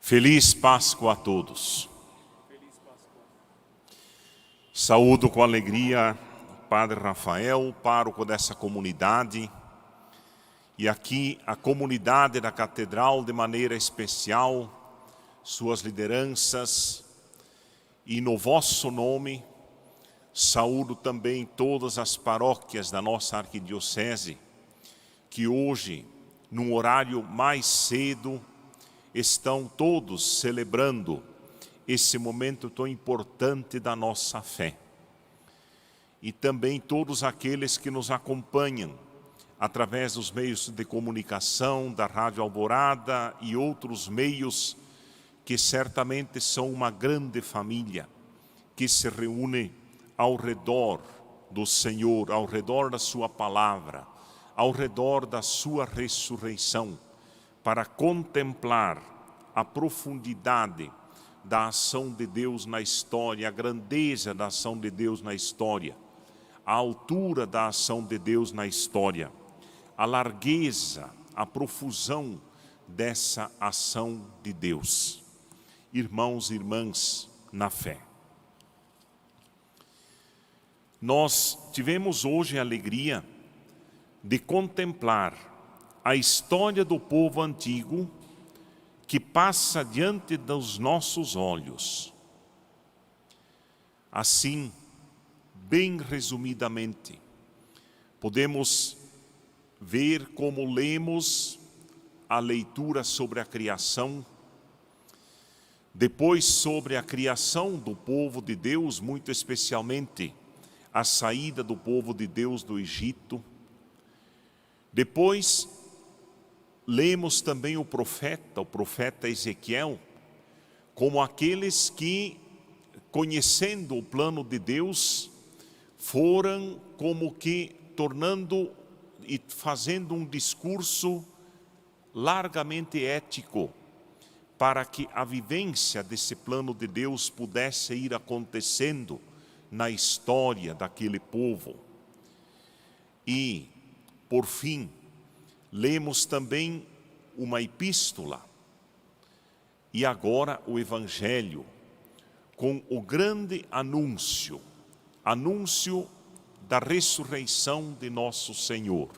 Feliz Páscoa a todos. Saúdo com alegria o Padre Rafael, pároco dessa comunidade, e aqui a comunidade da Catedral de maneira especial, suas lideranças, e no vosso nome saúdo também todas as paróquias da nossa arquidiocese, que hoje, num horário mais cedo, estão todos celebrando esse momento tão importante da nossa fé. E também todos aqueles que nos acompanham através dos meios de comunicação, da Rádio Alvorada e outros meios que certamente são uma grande família que se reúne ao redor do Senhor, ao redor da sua palavra, ao redor da sua ressurreição, para contemplar a profundidade da ação de Deus na história, a grandeza da ação de Deus na história, a altura da ação de Deus na história, a largueza, a profusão dessa ação de Deus. Irmãos e irmãs na fé, nós tivemos hoje a alegria de contemplar a história do povo antigo que passa diante dos nossos olhos. Assim, bem resumidamente, podemos ver como lemos a leitura sobre a criação, depois sobre a criação do povo de Deus, muito especialmente a saída do povo de Deus do Egito. Depois lemos também o profeta Ezequiel, como aqueles que, conhecendo o plano de Deus, foram como que tornando e fazendo um discurso largamente ético, para que a vivência desse plano de Deus pudesse ir acontecendo na história daquele povo. E, por fim, lemos também uma epístola e agora o Evangelho, com o grande anúncio da ressurreição de nosso Senhor.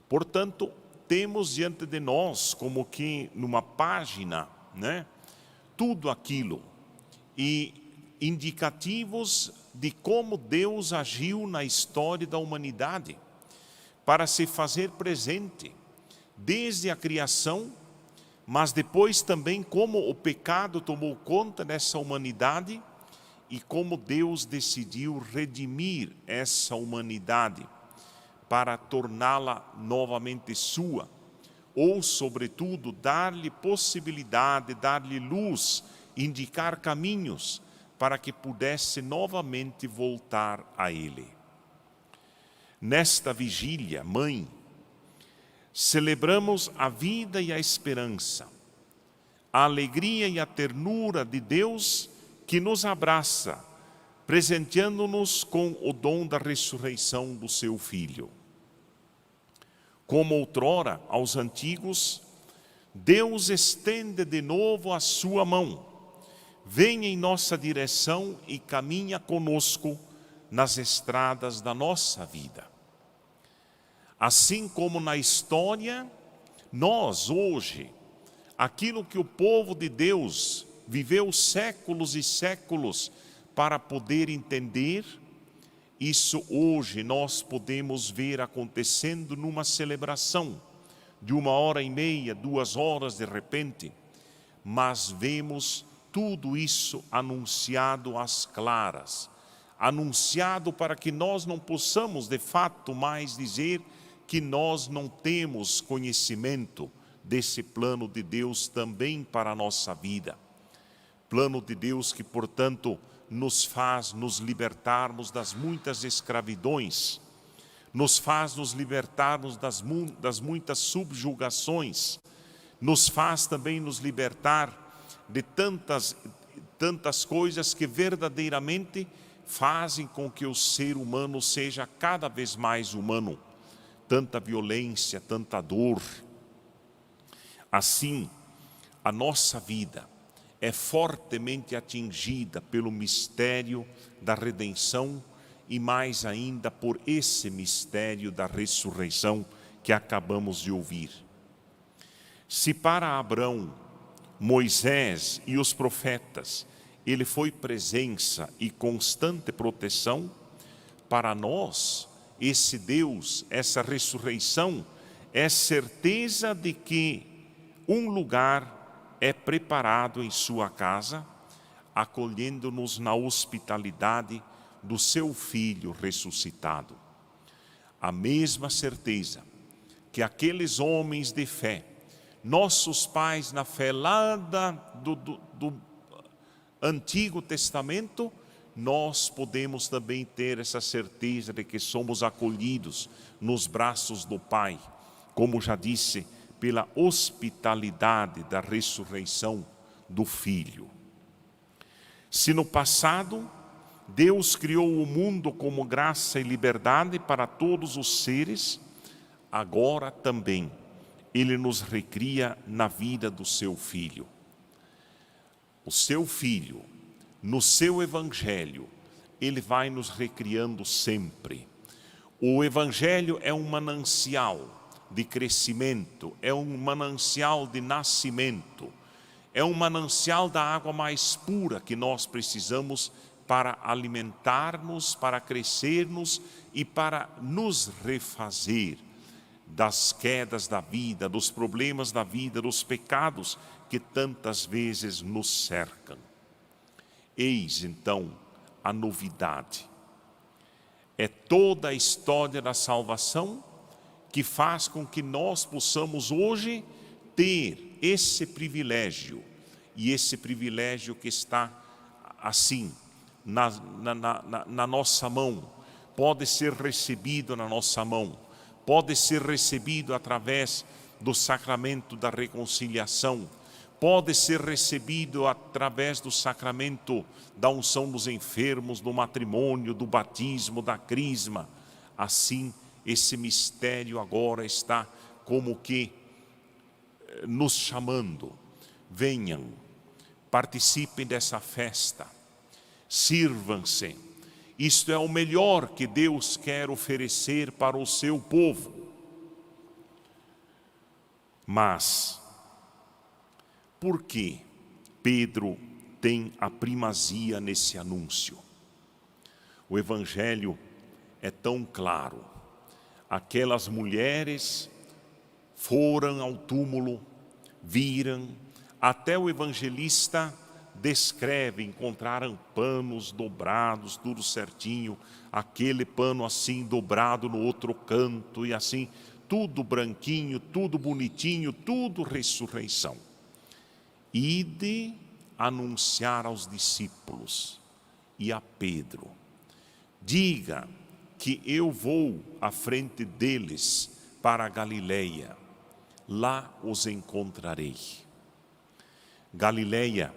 Portanto, temos diante de nós, como que numa página, tudo aquilo, e indicativos de como Deus agiu na história da humanidade, para se fazer presente, desde a criação, mas depois também como o pecado tomou conta dessa humanidade e como Deus decidiu redimir essa humanidade para torná-la novamente sua, ou sobretudo dar-lhe possibilidade, dar-lhe luz, indicar caminhos para que pudesse novamente voltar a Ele. Nesta vigília, Mãe, celebramos a vida e a esperança, a alegria e a ternura de Deus que nos abraça, presenteando-nos com o dom da ressurreição do seu Filho. Como outrora aos antigos, Deus estende de novo a sua mão, vem em nossa direção e caminha conosco nas estradas da nossa vida. Assim como na história, nós hoje, aquilo que o povo de Deus viveu séculos e séculos para poder entender, isso hoje nós podemos ver acontecendo numa celebração de 1h30, 2 horas de repente, mas vemos tudo isso anunciado às claras, anunciado para que nós não possamos de fato mais dizer que nós não temos conhecimento desse plano de Deus também para a nossa vida. Plano de Deus que, portanto, nos faz nos libertarmos das muitas escravidões, nos faz nos libertarmos das muitas subjugações, nos faz também nos libertar de tantas coisas que verdadeiramente fazem com que o ser humano seja cada vez mais humano. Tanta violência, tanta dor. Assim, a nossa vida é fortemente atingida pelo mistério da redenção e mais ainda por esse mistério da ressurreição que acabamos de ouvir. Se para Abraão, Moisés e os profetas ele foi presença e constante proteção, para nós esse Deus, essa ressurreição é certeza de que um lugar é preparado em sua casa, acolhendo-nos na hospitalidade do seu Filho ressuscitado. A mesma certeza que aqueles homens de fé, nossos pais na fé lá do Antigo Testamento, nós podemos também ter essa certeza de que somos acolhidos nos braços do Pai, como já disse, pela hospitalidade da ressurreição do Filho. Se no passado Deus criou o mundo como graça e liberdade para todos os seres, agora também Ele nos recria na vida do seu Filho. O seu Filho, no seu Evangelho, Ele vai nos recriando sempre. O Evangelho é um manancial de crescimento, é um manancial de nascimento, é um manancial da água mais pura que nós precisamos para alimentar-nos, para crescermos e para nos refazer das quedas da vida, dos problemas da vida, dos pecados que tantas vezes nos cercam. Eis então a novidade. É toda a história da salvação que faz com que nós possamos hoje ter esse privilégio, e esse privilégio que está assim, na nossa mão, pode ser recebido na nossa mão, pode ser recebido através do sacramento da reconciliação, pode ser recebido através do sacramento da unção dos enfermos, do matrimônio, do batismo, da crisma. Assim, esse mistério agora está como que nos chamando. Venham, participem dessa festa, sirvam-se. Isto é o melhor que Deus quer oferecer para o seu povo. Mas, por que Pedro tem a primazia nesse anúncio? O Evangelho é tão claro. Aquelas mulheres foram ao túmulo, viram, até o evangelista descreve, encontraram panos dobrados, tudo certinho, aquele pano assim dobrado no outro canto e assim, tudo branquinho, tudo bonitinho, tudo ressurreição. Ide anunciar aos discípulos e a Pedro, diga que eu vou à frente deles para a Galileia, lá os encontrarei. Galileia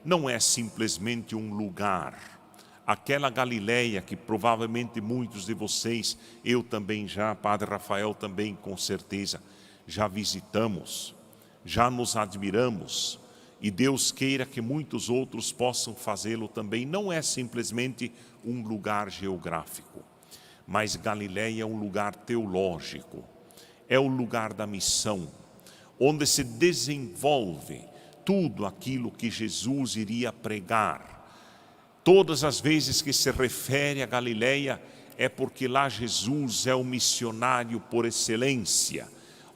não é simplesmente um lugar, aquela Galileia que provavelmente muitos de vocês, eu também já, Padre Rafael também com certeza, já visitamos, já nos admiramos, e Deus queira que muitos outros possam fazê-lo também. Não é simplesmente um lugar geográfico, mas Galileia é um lugar teológico, é o lugar da missão, onde se desenvolve tudo aquilo que Jesus iria pregar. Todas as vezes que se refere a Galileia, é porque lá Jesus é o missionário por excelência,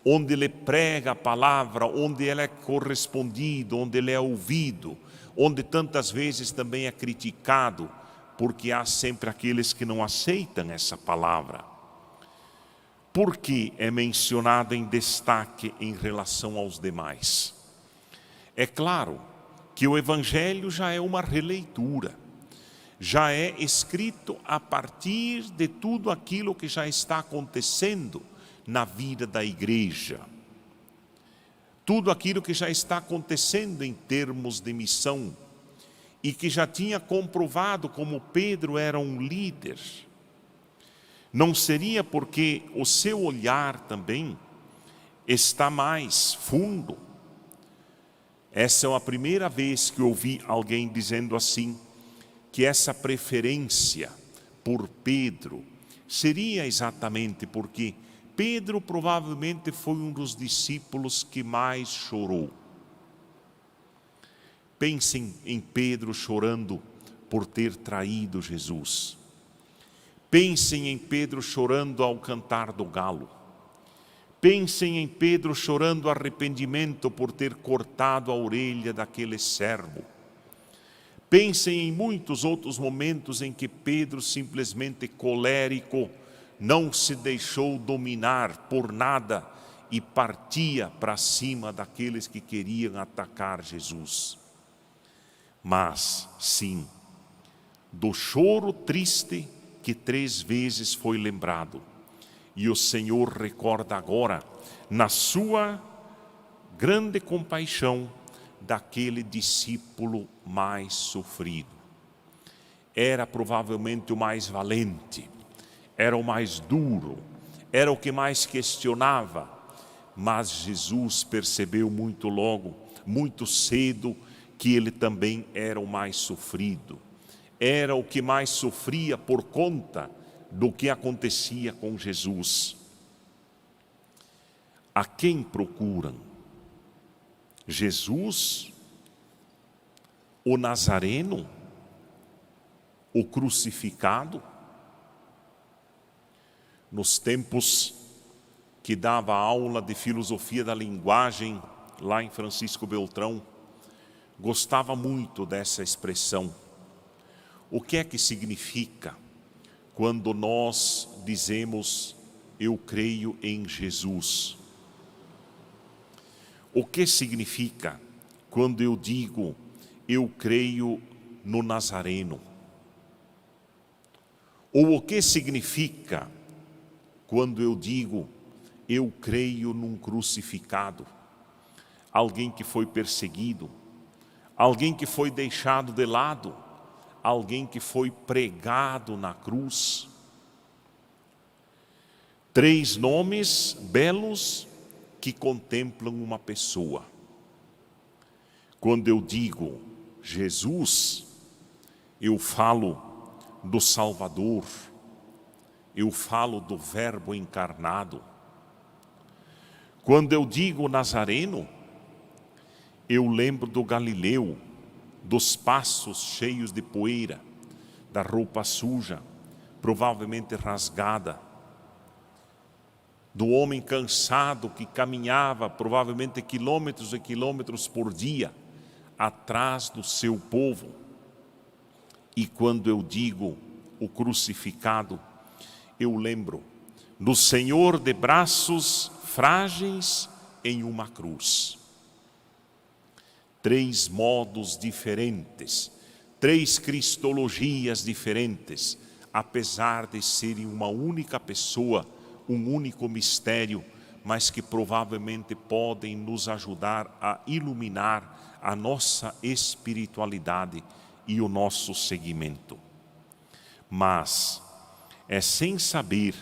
onde ele prega a palavra, onde ele é correspondido, onde ele é ouvido, onde tantas vezes também é criticado, porque há sempre aqueles que não aceitam essa palavra. Por que é mencionado em destaque em relação aos demais? É claro que o Evangelho já é uma releitura, já é escrito a partir de tudo aquilo que já está acontecendo na vida da igreja. Tudo aquilo que já está acontecendo em termos de missão, e que já tinha comprovado como Pedro era um líder. Não seria porque o seu olhar também está mais fundo. Essa é a primeira vez que eu ouvi alguém dizendo assim, que essa preferência por Pedro seria exatamente porque Pedro provavelmente foi um dos discípulos que mais chorou. Pensem em Pedro chorando por ter traído Jesus. Pensem em Pedro chorando ao cantar do galo. Pensem em Pedro chorando arrependimento por ter cortado a orelha daquele servo. Pensem em muitos outros momentos em que Pedro, simplesmente colérico, não se deixou dominar por nada e partia para cima daqueles que queriam atacar Jesus. Mas, sim, do choro triste que 3 vezes foi lembrado, e o Senhor recorda agora, na sua grande compaixão, daquele discípulo mais sofrido. Era provavelmente o mais valente, era o mais duro, era o que mais questionava, mas Jesus percebeu muito logo, muito cedo, que ele também era o mais sofrido. Era o que mais sofria por conta do que acontecia com Jesus. A quem procuram? Jesus, o Nazareno, o crucificado? Nos tempos que dava aula de filosofia da linguagem lá em Francisco Beltrão, gostava muito dessa expressão. O que é que significa quando nós dizemos eu creio em Jesus? O que significa quando eu digo eu creio no Nazareno? Ou o que significa quando eu digo eu creio num crucificado? Alguém que foi perseguido, alguém que foi deixado de lado, alguém que foi pregado na cruz. 3 nomes belos que contemplam uma pessoa. Quando eu digo Jesus, eu falo do Salvador, eu falo do Verbo encarnado. Quando eu digo Nazareno, eu lembro do Galileu, dos passos cheios de poeira, da roupa suja, provavelmente rasgada, do homem cansado que caminhava provavelmente quilômetros e quilômetros por dia atrás do seu povo. E quando eu digo o crucificado, eu lembro do Senhor de braços frágeis em uma cruz. 3 modos diferentes, 3 cristologias diferentes, apesar de serem uma única pessoa, um único mistério, mas que provavelmente podem nos ajudar a iluminar a nossa espiritualidade e o nosso seguimento. Mas é sem saber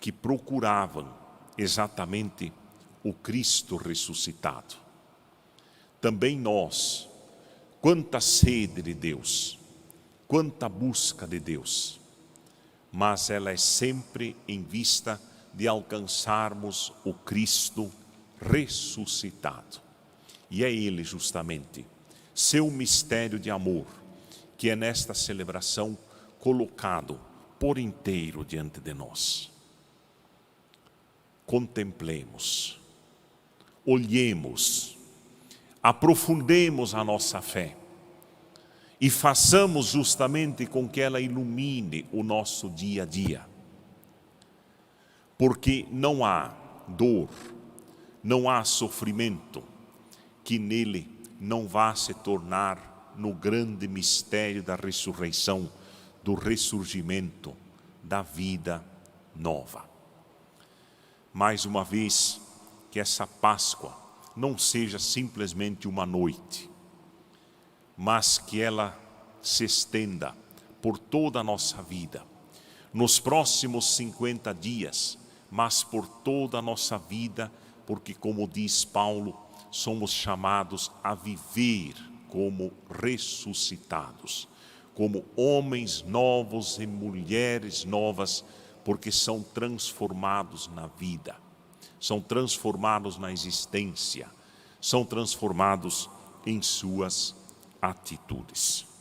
que procuravam exatamente o Cristo ressuscitado. Também nós, quanta sede de Deus, quanta busca de Deus, mas ela é sempre em vista de alcançarmos o Cristo ressuscitado. E é Ele justamente, seu mistério de amor, que é nesta celebração colocado por inteiro diante de nós. Contemplemos, olhemos, aprofundemos a nossa fé e façamos justamente com que ela ilumine o nosso dia a dia. Porque não há dor, não há sofrimento que nele não vá se tornar no grande mistério da ressurreição, do ressurgimento, da vida nova. Mais uma vez, que essa Páscoa não seja simplesmente uma noite, mas que ela se estenda por toda a nossa vida, nos próximos 50 dias, mas por toda a nossa vida, porque como diz Paulo, somos chamados a viver como ressuscitados, como homens novos e mulheres novas, porque são transformados na vida, são transformados na existência, são transformados em suas atitudes.